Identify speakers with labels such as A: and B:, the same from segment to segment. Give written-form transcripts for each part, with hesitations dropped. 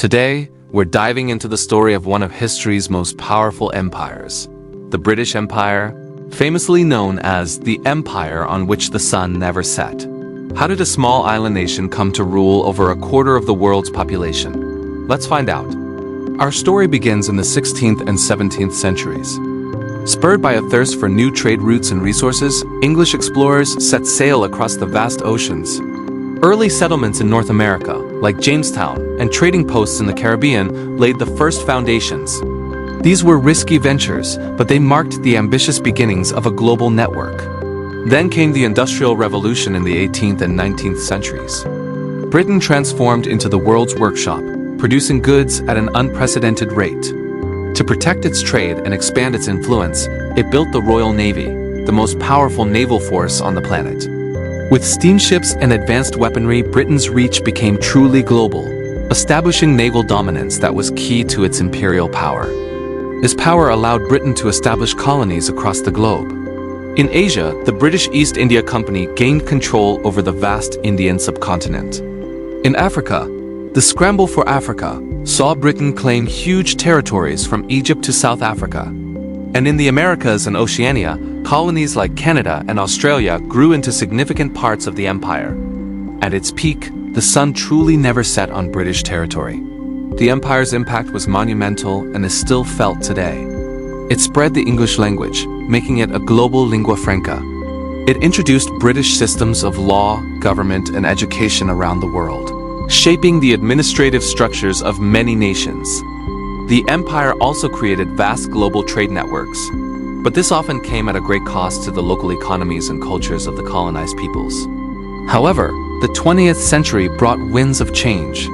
A: Today, we're diving into the story of one of history's most powerful empires, the British Empire, famously known as the empire on which the sun never set. How did a small island nation come to rule over a quarter of the world's population? Let's find out. Our story begins in the 16th and 17th centuries. Spurred by a thirst for new trade routes and resources, English explorers set sail across the vast oceans. Early settlements in North America, like Jamestown, and trading posts in the Caribbean laid the first foundations. These were risky ventures, but they marked the ambitious beginnings of a global network. Then came the Industrial Revolution in the 18th and 19th centuries. Britain transformed into the world's workshop, producing goods at an unprecedented rate. To protect its trade and expand its influence, it built the Royal Navy, the most powerful naval force on the planet. With steamships and advanced weaponry, Britain's reach became truly global, establishing naval dominance that was key to its imperial power. This power allowed Britain to establish colonies across the globe. In Asia, the British East India Company gained control over the vast Indian subcontinent. In Africa, the scramble for Africa saw Britain claim huge territories from Egypt to South Africa. And in the Americas and Oceania, colonies like Canada and Australia grew into significant parts of the empire. At its peak, the sun truly never set on British territory. The empire's impact was monumental and is still felt today. It spread the English language, making it a global lingua franca. It introduced British systems of law, government, and education around the world, shaping the administrative structures of many nations. The empire also created vast global trade networks, but this often came at a great cost to the local economies and cultures of the colonized peoples. However, the 20th century brought winds of change.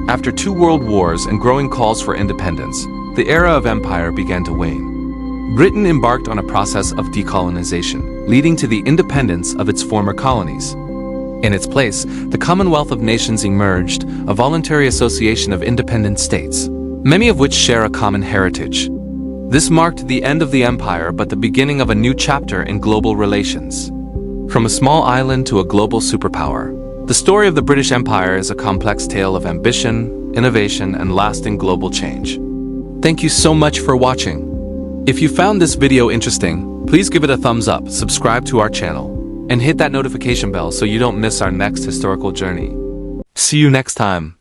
A: After 2 world wars and growing calls for independence, the era of empire began to wane. Britain embarked on a process of decolonization, leading to the independence of its former colonies. In its place, the Commonwealth of Nations emerged, a voluntary association of independent states, many of which share a common heritage. This marked the end of the empire but the beginning of a new chapter in global relations. From a small island to a global superpower, the story of the British Empire is a complex tale of ambition, innovation, and lasting global change. Thank you so much for watching. If you found this video interesting, please give it a thumbs up, subscribe to our channel, and hit that notification bell so you don't miss our next historical journey. See you next time.